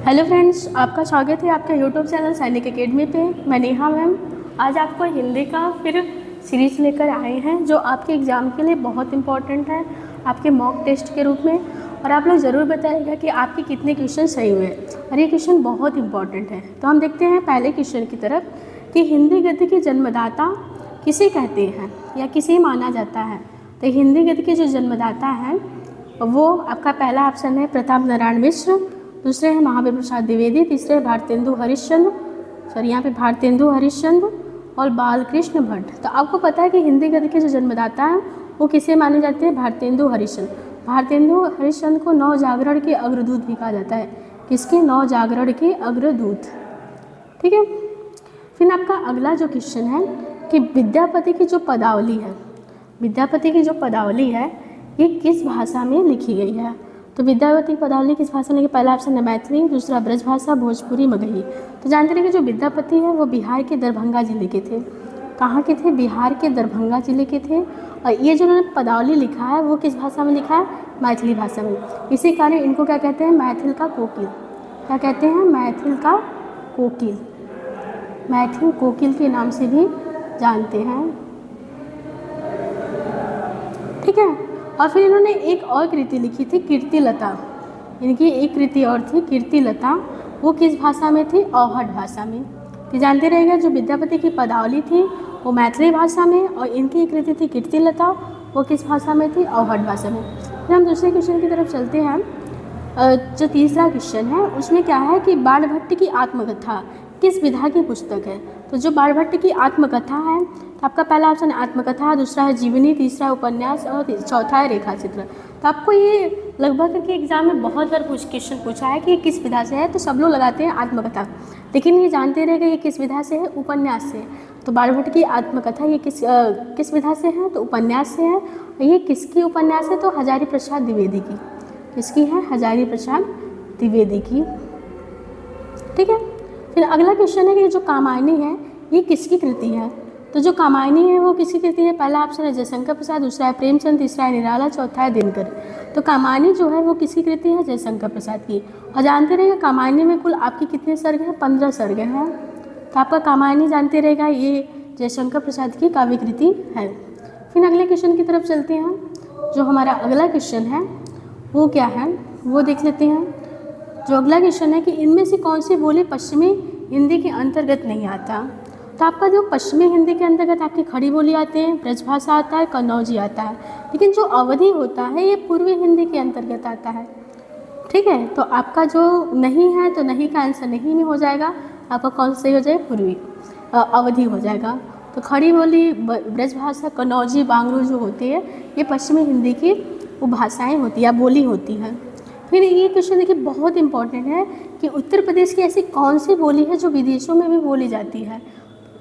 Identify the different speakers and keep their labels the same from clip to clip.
Speaker 1: Hello friends, आपका स्वागत है आपके यूट्यूब चैनल सैनिक एकेडमी पे। मैं नेहा मैम आज आपको हिंदी का फिर सीरीज़ लेकर आए हैं जो आपके एग्ज़ाम के लिए बहुत इम्पॉर्टेंट है, आपके मॉक टेस्ट के रूप में। और आप लोग ज़रूर बताइएगा कि आपके कितने क्वेश्चन सही हुए और ये क्वेश्चन बहुत इम्पॉर्टेंट है। तो हम देखते हैं पहले क्वेश्चन की तरफ कि हिंदी गद्य के जन्मदाता किसे कहते हैं या किसे माना जाता है। तो हिंदी गद्य के जो जन्मदाता हैं वो आपका पहला ऑप्शन है प्रताप नारायण मिश्र, दूसरे हैं महावीर प्रसाद द्विवेदी, तीसरे भारतेंदु हरिश्चंद्र, यहाँ पे भारतेंदु हरिश्चंद्र और बालकृष्ण भट्ट। तो आपको पता है कि हिंदी गद्य के जो जन्मदाता हैं वो किसे माने जाते हैं? भारतेंदु हरिश्चंद्र। भारतेंदु हरिश्चंद्र को नव जागरण के अग्रदूत भी कहा जाता है। किसके? नव जागरण के अग्रदूत। ठीक है। फिर आपका अगला जो क्वेश्चन है कि विद्यापति की जो पदावली है, विद्यापति की जो पदावली है ये किस भाषा में लिखी गई है? तो विद्यापति की पदावली किस भाषा में लिखी? पहला ऑप्शन है मैथिली, दूसरा ब्रजभाषा, भोजपुरी, मगही। तो जानते रहे कि जो विद्यापति है वो बिहार के दरभंगा जिले के थे। कहाँ के थे? बिहार के दरभंगा जिले के थे। और ये जो उन्होंने पदावली लिखा है वो किस भाषा में लिखा है? मैथिली भाषा में। इसी कारण इनको क्या कहते हैं? मैथिल का कोकिल। क्या कहते हैं? मैथिल का कोकिल। मैथिल कोकिल के नाम से भी जानते हैं। ठीक है। और फिर इन्होंने एक और कृति लिखी थी कीर्तिलता। इनकी एक कृति और थी कीर्तिलता, वो किस भाषा में थी? अवहट भाषा में। तो जानते रहेगा जो विद्यापति की पदावली थी वो मैथिली भाषा में और इनकी एक कृति थी कीर्तिलता, वो किस भाषा में थी? अवहट भाषा में। फिर हम दूसरे क्वेश्चन की तरफ चलते हैं। जो तीसरा क्वेश्चन है उसमें क्या है कि बाणभट्ट की आत्मकथा किस विधा की पुस्तक है? तो जो बाणभट्ट की आत्मकथा है तो आपका पहला ऑप्शन है आत्मकथा, दूसरा है जीवनी, तीसरा है उपन्यास और चौथा है रेखाचित्र। तो आपको ये लगभग करके एग्जाम में बहुत बार क्वेश्चन पूछा है कि ये किस विधा से है, तो सब लोग लगाते हैं आत्मकथा, लेकिन ये जानते रहे कि ये किस विधा से है? उपन्यास से। तो बाणभट्ट की आत्मकथा ये किस विधा से है? तो उपन्यास से है। और ये किसकी उपन्यास है? तो हजारी प्रसाद द्विवेदी की। किसकी है? हजारी प्रसाद द्विवेदी की। ठीक है। फिर अगला क्वेश्चन है कि जो कामायनी है ये किसकी कृति है? तो जो कामायनी है वो किसकी कृति है? पहला ऑप्शन है जयशंकर प्रसाद, दूसरा है प्रेमचंद, तीसरा है निराला, चौथा है दिनकर। तो कामायनी जो है वो किसकी कृति है? जयशंकर प्रसाद की। और जानते रहेगा कामायनी में कुल आपकी कितने सर्ग हैं? 15 सर्ग हैं। तो आपका कामायनी जानते रहेगा ये जयशंकर प्रसाद की काव्य कृति है। फिर अगले क्वेश्चन की तरफ चलते हैं। जो हमारा अगला क्वेश्चन है वो क्या है वो देख लेते हैं। जो अगला क्वेश्चन है कि इनमें से कौन सी बोली पश्चिमी हिंदी के अंतर्गत नहीं आता? तो आपका जो पश्चिमी हिंदी के अंतर्गत आपकी खड़ी बोली आते हैं, ब्रजभाषा आता है, कन्नौजी आता है, लेकिन जो अवधी होता है ये पूर्वी हिंदी के अंतर्गत आता है। ठीक है। तो आपका जो नहीं है तो नहीं का आंसर नहीं में हो जाएगा। आपका कौन सा सही हो जाएगा? पूर्वी अवधी हो जाएगा। तो खड़ी बोली, ब्रजभाषा, कन्नौजी, बांगरू जो होती है ये पश्चिमी हिंदी की वो भाषाएँ होती है या बोली होती है। फिर ये क्वेश्चन देखिए बहुत इंपॉर्टेंट है कि उत्तर प्रदेश की ऐसी कौन सी बोली है जो विदेशों में भी बोली जाती है?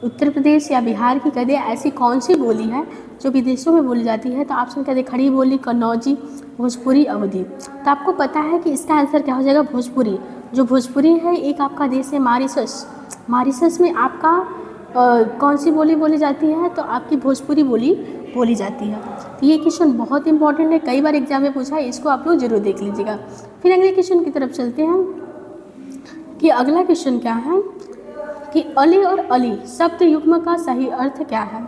Speaker 1: उत्तर प्रदेश या बिहार की कह दे ऐसी कौन सी बोली है जो विदेशों में बोली जाती है? तो ऑप्शन कह दे खड़ी बोली, कन्नौजी, भोजपुरी, अवधी। तो आपको पता है कि इसका आंसर क्या हो जाएगा? भोजपुरी। जो भोजपुरी है एक आपका देश है मॉरिशस। मॉरिशस में आपका कौन सी बोली बोली जाती है? तो आपकी भोजपुरी बोली बोली जाती है। तो ये क्वेश्चन बहुत इंपॉर्टेंट है, कई बार एग्जाम में पूछा है, इसको आप लोग जरूर देख लीजिएगा। फिर अगले क्वेश्चन की तरफ चलते हैं कि अगला क्वेश्चन क्या है कि अली और अली शब्द युग्म का सही अर्थ क्या है?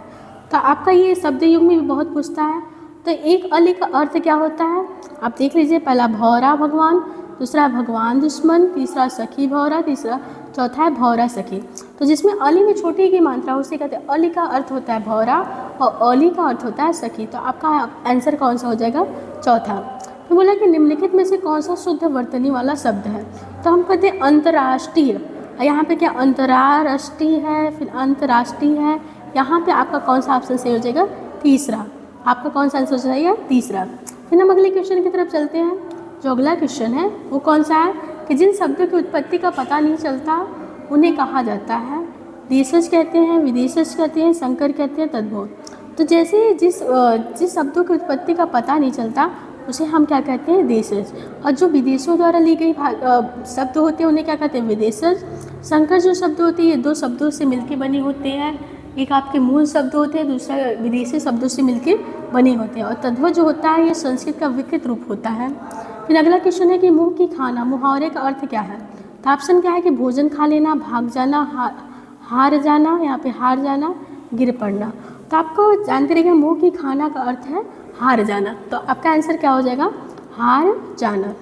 Speaker 1: तो आपका ये शब्द युग्म भी बहुत पूछता है। तो एक अली का अर्थ क्या होता है आप देख लीजिए। पहला भौरा भगवान, दूसरा भगवान दुश्मन, तीसरा सखी भौरा, तीसरा चौथा है भौरा सखी। तो जिसमें अली में छोटी की मात्रा उसे कहते हैं अली का अर्थ होता है भौरा और अली का अर्थ होता है सखी। तो आपका आंसर कौन सा हो जाएगा? चौथा। तो बोला कि निम्नलिखित में से कौन सा शुद्ध वर्तनी वाला शब्द है? तो हम कहते हैं अंतर्राष्ट्रीय। यहाँ पे क्या अंतर्राष्ट्रीय है, फिर अंतर्राष्ट्रीय है। यहाँ पे आपका कौन सा ऑप्शन सही हो जाएगा? तीसरा। आपका कौन सा आंसर हो जाएगा? तीसरा। फिर हम अगले क्वेश्चन की तरफ चलते हैं। जो अगला क्वेश्चन है वो कौन सा है कि जिन शब्दों की उत्पत्ति का पता नहीं चलता उन्हें कहा जाता है? देशज कहते हैं, विदेशज कहते हैं, संकर कहते हैं, तद्भव। तो जैसे जिस शब्दों की उत्पत्ति का पता नहीं चलता उसे हम क्या कहते हैं? देशज। और जो विदेशों द्वारा ली गई शब्द होते हैं उन्हें क्या कहते हैं? विदेशज। संकर जो शब्द होते हैं ये दो शब्दों से मिलकर बने होते हैं, एक आपके मूल शब्द होते हैं, दूसरा विदेशी शब्दों से मिलकर बने होते हैं। और तद्भव जो होता है ये संस्कृत का विकृत रूप होता है। फिर अगला क्वेश्चन है कि मुंह की खाना मुहावरे का अर्थ क्या है? तो ऑप्शन क्या है कि भोजन खा लेना, भाग जाना, हार जाना, यहाँ पे हार जाना, गिर पड़ना। तो आपको जानते रहिएगा मुँह की खाना का अर्थ है हार जाना, तो आपका आंसर क्या हो जाएगा, हार जाना।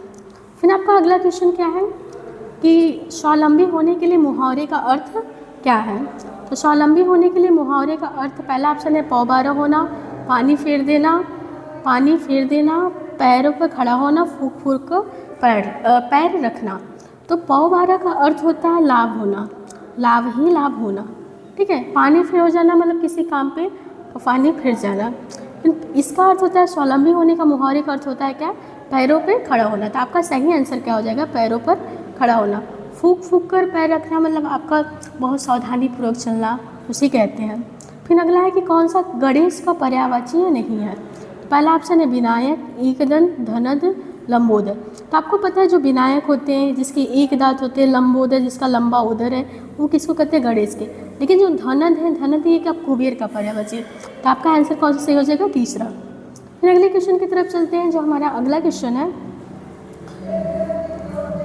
Speaker 1: फिर आपका अगला क्वेश्चन क्या है कि स्वावलंबी होने के लिए मुहावरे का अर्थ क्या है। तो स्वावलंबी होने के लिए मुहावरे का अर्थ पहला ऑप्शन है पौबारा होना, पानी फेर देना, पैरों पर खड़ा होना, फूक फूक कर पैर रखना। तो पौबारा का अर्थ होता है लाभ होना, लाभ ही लाभ होना, ठीक है। पानी फिर हो जाना मतलब किसी काम पे पानी फिर जाना। इसका अर्थ होता है स्वावलंबी होने का मुहावरे का अर्थ होता है क्या, पैरों पे खड़ा होना। तो आपका सही आंसर क्या हो जाएगा, पैरों पर खड़ा होना। फूक फूक कर पैर रखना मतलब आपका बहुत सावधानीपूर्वक चलना, उसी कहते हैं। फिर अगला है कि कौन सा गणेश का पर्यायवाची नहीं है। पहला ऑप्शन है विनायक, एकदंत, धनद, लंबोदर। तो आपको पता है जो विनायक होते हैं जिसके एक दांत होते हैं, लंबोदर जिसका लंबा उदर है, वो किसको कहते हैं, गणेश के। लेकिन जो धनद है, धनद ये क्या कुबेर का पर्यायवाची है। तो आपका आंसर कौन सा सही हो जाएगा, तीसरा। फिर अगले क्वेश्चन की तरफ चलते हैं। जो हमारा अगला क्वेश्चन है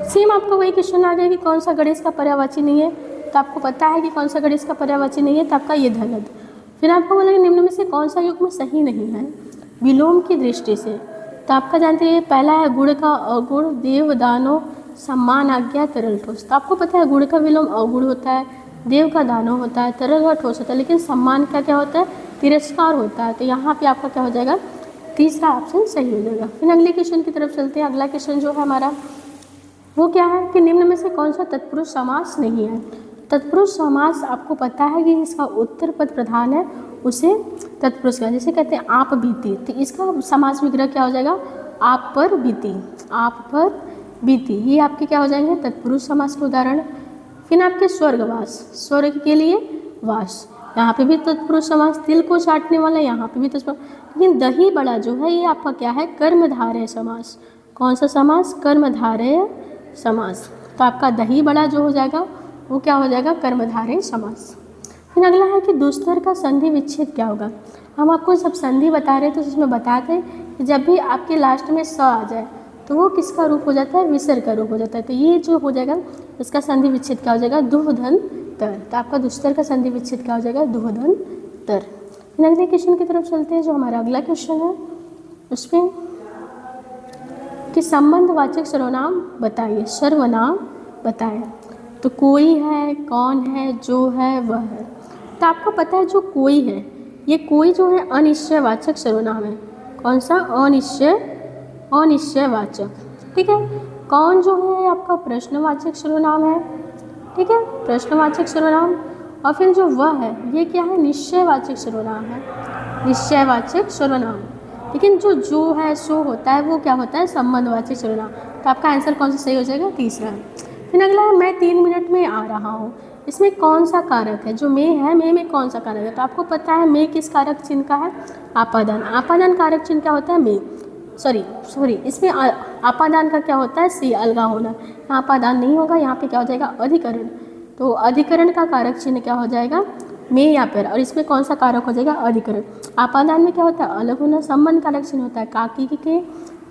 Speaker 1: सेम आपका वही क्वेश्चन आ गया कि कौन सा गणेश का पर्यायवाची नहीं है। तो आपको पता है कि कौन सा गणेश का पर्यायवाची नहीं है, तो आपका ये धनद। फिर आपको बोला कि निम्न में से कौन सा युग्म सही नहीं है विलोम की दृष्टि से। तो आपका जानते हैं पहला है गुण का अगुण, देव दानो, सम्मान आज्ञा, तरल ठोस। तो आपको पता है गुण का विलोम अगुण होता है, देव का दानो होता है, तरल का ठोस होता है, लेकिन सम्मान का क्या होता है, तिरस्कार होता है। तो यहाँ पे आपका क्या हो जाएगा, तीसरा ऑप्शन सही हो जाएगा। फिर अगले क्वेश्चन की तरफ चलते हैं। अगला क्वेश्चन जो है हमारा वो क्या है कि निम्न में से कौन सा तत्पुरुष समास नहीं है। तत्पुरुष समास आपको पता है कि इसका उत्तर पद प्रधान है, उसे तत्पुरुष का, जैसे कहते हैं आप बीती, तो इसका समास विग्रह क्या हो जाएगा, आप पर बीती, आप पर बीती। ये आपके क्या हो जाएंगे, तत्पुरुष समास के उदाहरण। फिर आपके स्वर्गवास, स्वर्ग के लिए वास, यहाँ पे भी तत्पुरुष समास। तिल को चाटने वाला, यहाँ पे भी तत्पुरुष। लेकिन दही बड़ा जो है ये आपका क्या है, कर्मधारय समास। कौन सा समास, कर्मधारय समास। तो आपका दही बड़ा जो हो जाएगा वो क्या हो जाएगा, कर्मधारय समास। फिर अगला है कि दुस्तर का संधि विच्छेद क्या होगा। हम आपको सब संधि बता रहे थे, तो उसमें बताते हैं कि जब भी आपके लास्ट में स आ जाए तो वो किसका रूप हो जाता है, विसर्ग का रूप हो जाता है। तो ये जो हो जाएगा इसका संधि विच्छेद क्या हो जाएगा, दुह धन तर। तो आपका दुस्तर का संधि विच्छेद क्या हो जाएगा, दुह धन तर। फिर अगले क्वेश्चन की तरफ चलते हैं। जो हमारा अगला क्वेश्चन है उसमें कि संबंधवाचक सर्वनाम बताइए, सर्वनाम बताएं। तो कोई है, कौन है, जो है, वह है। तो आपको पता है जो कोई है, ये कोई जो है अनिश्चयवाचक सर्वनाम है। कौन सा, अनिश्चयवाचक, ठीक है। कौन जो है आपका प्रश्नवाचक सर्वनाम है, ठीक है, प्रश्नवाचक सर्वनाम। और फिर जो वह है ये क्या है, निश्चयवाचक सर्वनाम है, निश्चयवाचक सर्वनाम। लेकिन जो है, सो होता है, वो क्या होता है, संबंधवाचक सर्वनाम। तो आपका आंसर कौन सा सही हो जाएगा, तीसरा। फिर अगला है मैं 3 मिनट में आ रहा हूँ। इसमें कौन सा कारक है, जो मैं है, मैं में कौन सा कारक है। तो आपको पता है मैं किस कारक चिन्ह का है, आपादान। आपादान कारक चिन्ह क्या होता है, मैं, सॉरी इसमें आपादान का क्या होता है, से, अलगा होना। आपादान नहीं होगा, यहाँ पे क्या हो जाएगा, अधिकरण। तो अधिकरण का कारक चिन्ह क्या हो जाएगा, में या पर, और इसमें कौन सा कारक हो जाएगा, अधिकरण। आपादान में क्या होता है, अलग होना। संबंध कारक चिन्ह होता है काकी के,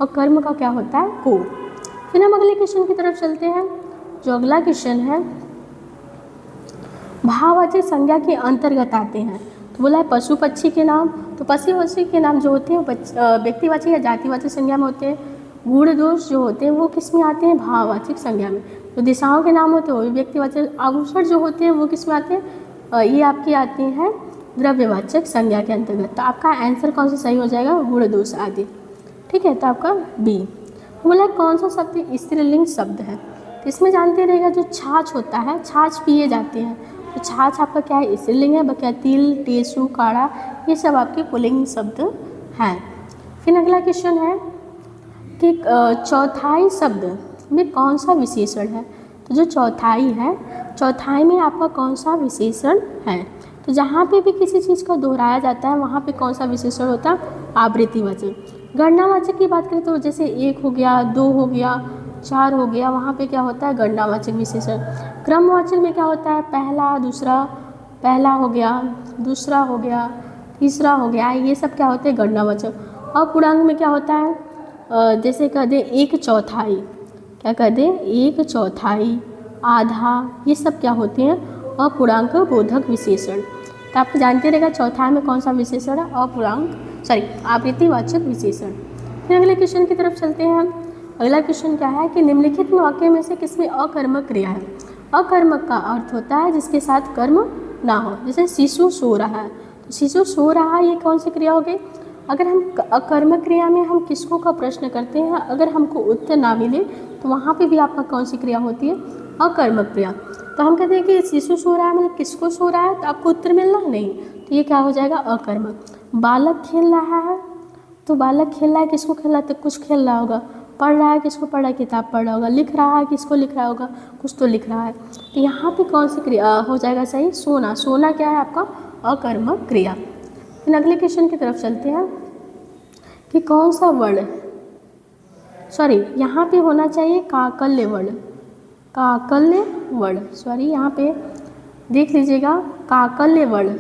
Speaker 1: और कर्म का क्या होता है, को। फिर हम अगले क्वेश्चन की तरफ चलते हैं। जो अगला क्वेश्चन है भाववाचक संज्ञा के अंतर्गत आते हैं। तो बोला है पशु पक्षी के नाम। तो पशु पक्षी के नाम जो होते हैं व्यक्तिवाचक या जातिवाचक संज्ञा में होते हैं। गुण दोष जो होते हैं वो किस में आते हैं, भाववाचक संज्ञा में। तो दिशाओं के नाम होते हैं वो भी व्यक्तिवाचक। आभूषण जो होते हैं वो किस में आते हैं, ये आपकी आती हैं द्रव्यवाचक संज्ञा के अंतर्गत। तो आपका आंसर कौन सा सही हो जाएगा, गुण दोष आदि, ठीक है। तो आपका बी। बोला कौन सा शब्द स्त्रीलिंग शब्द है। तो इसमें जानते रहेगा जो छाछ होता है, छाछ पिए जाते हैं, तो छाछ आपका क्या है, स्त्रीलिंग है। बकिया तिल, टेसु, काढ़ा, ये सब आपके पुल्लिंग शब्द हैं। फिर अगला क्वेश्चन है कि चौथाई शब्द में कौन सा विशेषण है। तो जो चौथाई है, चौथाई में आपका कौन सा विशेषण है। तो जहाँ पे भी किसी चीज़ को दोहराया जाता है वहाँ पे कौन सा विशेषण होता है, आवृत्तिवाचक। गणनावाचक की बात करें तो जैसे 1 हो गया, 2 हो गया, 4 हो गया, वहाँ पे क्या होता है, गणनावाचक विशेषण। क्रमवाचक में क्या होता है, पहला, दूसरा, पहला हो गया, दूसरा हो गया, तीसरा हो गया, ये सब क्या होते हैं, गणनावाचक। और पूर्णांक में क्या होता है, जैसे कह दे 1/4, क्या कह दे 1/4, आधा, ये सब क्या होते हैं? अपूर्णांक बोधक विशेषण। तो आप जानते रहेगा चौथा में कौन सा विशेषण है? आवृत्तिवाचक विशेषण। फिर अगले क्वेश्चन की तरफ चलते हैं हम। अगला क्वेश्चन क्या है कि निम्नलिखित वाक्य में से किसमें अकर्मक क्रिया है? अकर्मक का अर्थ होता है जिसके साथ कर्म ना हो। जैसे शिशु सो रहा है, तो शिशु सो रहा है, ये कौन सी क्रिया हो गई? अगर हम अकर्मक क्रिया में हम किसको का प्रश्न करते हैं, अगर हमको उत्तर ना मिले तो वहाँ पे भी आपका कौन सी क्रिया होती है? अकर्मक क्रिया। तो हम कहते हैं कि शिशु सो रहा है, मतलब किसको सो रहा है, तो आपको उत्तर मिलना नहीं, तो ये क्या हो जाएगा? अकर्मक। बालक खेल रहा है, तो बालक खेल रहा है, किसको खेल रहा है? तो कुछ खेल रहा होगा। पढ़ रहा है, किसको पढ़ रहा है? किताब पढ़ रहा होगा। लिख रहा है, किसको लिख रहा होगा? कुछ तो लिख रहा है। तो यहाँ पे कौन सी क्रिया हो जाएगा सही? सोना। सोना क्या है आपका? अकर्मक क्रिया। फिर अगले क्वेश्चन की तरफ चलते हैं कि कौन सा वर्ण, यहाँ पे होना चाहिए काकल्य वर्ण। काकल्य वर्ण, यहाँ पे देख लीजिएगा काकल्य वर्ण।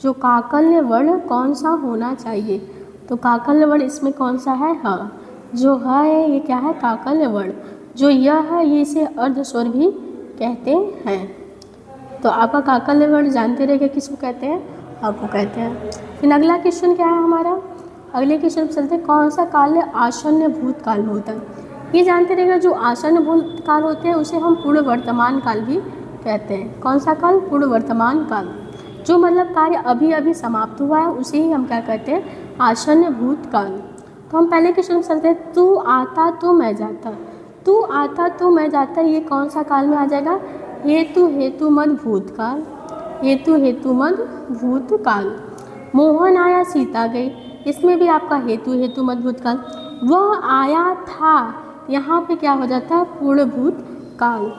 Speaker 1: जो काकल्य वर्ण कौन सा होना चाहिए? तो काकल्य वर्ण इसमें कौन सा है? हाँ, जो है ये क्या है? काकल्य वर्ण। जो यह है ये इसे अर्ध स्वर भी कहते हैं। तो आपका काकल्य वर्ण जानते रहेगा किसको कहते हैं? आपको कहते हैं। फिर अगला क्वेश्चन क्या है हमारा? अगले क्वेश्चन चलते हैं, कौन सा काल आसन्न भूतकाल में होता है? ये जानते रहेगा जो आसन्न भूतकाल होते हैं उसे हम पूर्ण वर्तमान काल भी कहते हैं। कौन सा काल? पूर्ण वर्तमान काल। जो मतलब कार्य अभी अभी समाप्त हुआ है उसे ही हम क्या कहते हैं? आसन्न भूतकाल। तो हम पहले क्वेश्चन चलते हैं, तू आता तो मैं जाता। तू आता तो मैं जाता, ये कौन सा काल में आ जाएगा? हेतु मद भूतकाल। हेतु मद भूतकाल। मोहन आया सीता गई, इसमें भी आपका हेतु मद भूतकाल। वह आया था, यहाँ पे क्या हो जाता है? पूर्ण भूतकाल।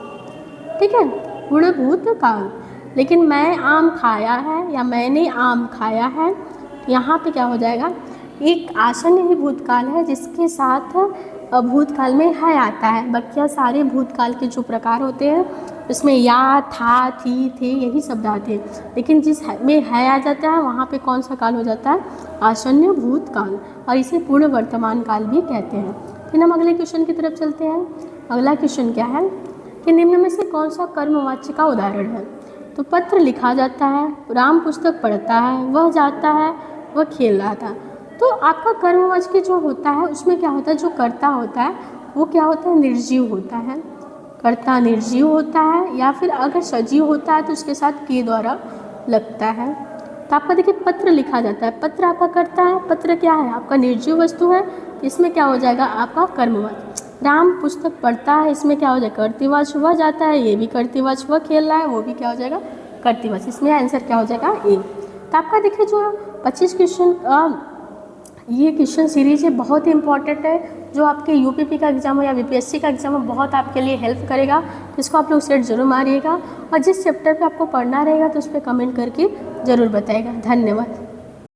Speaker 1: ठीक है, पूर्ण भूतकाल। लेकिन मैं आम खाया है या मैंने आम खाया है, यहाँ पे क्या हो जाएगा? एक आसन्न ही भूतकाल है जिसके साथ भूतकाल में है आता है। बाकी सारे भूतकाल के जो प्रकार होते हैं उसमें या, था, थी, थे, यही शब्द आते हैं। लेकिन जिस में है आ जाता है वहाँ पे कौन सा काल हो जाता है? आसन्न भूतकाल। और इसे पूर्ण वर्तमान काल भी कहते हैं। फिर हम अगले क्वेश्चन की तरफ चलते हैं। अगला क्वेश्चन क्या है कि निम्न में से कौन सा कर्मवाच्य का उदाहरण है? तो पत्र लिखा जाता है, राम पुस्तक पढ़ता है, वह जाता है, वह खेल रहा था। तो आपका कर्मवाच्य जो होता है उसमें क्या होता है? जो कर्ता होता है वो क्या होता है? निर्जीव होता है। कर्ता निर्जीव होता है, या फिर अगर सजीव होता है तो उसके साथ के द्वारा लगता है। तो आपका देखिए पत्र लिखा जाता है, पत्र आपका कर्ता है, पत्र क्या है? आपका निर्जीव वस्तु है, इसमें क्या हो जाएगा? आपका कर्मवाच्य। राम पुस्तक पढ़ता है, इसमें क्या हो जाएगा? कर्तृवाच्य। वह जाता है, ये भी कर्तृवाच्य। वह खेल रहा है, वो भी क्या हो जाएगा? कर्तृवाच्य। इसमें आंसर क्या हो जाएगा? ए। तो आपका देखिए जो 25 क्वेश्चन ये क्वेश्चन सीरीज है, बहुत ही इंपॉर्टेंट है। जो आपके यूपीपी का एग्जाम हो या बीपीएससी का एग्जाम हो, बहुत आपके लिए हेल्प करेगा। इसको आप लोग सेट जरूर मारिएगा, और जिस चैप्टर पे आपको पढ़ना रहेगा तो उस पर कमेंट करके ज़रूर बताइएगा। धन्यवाद।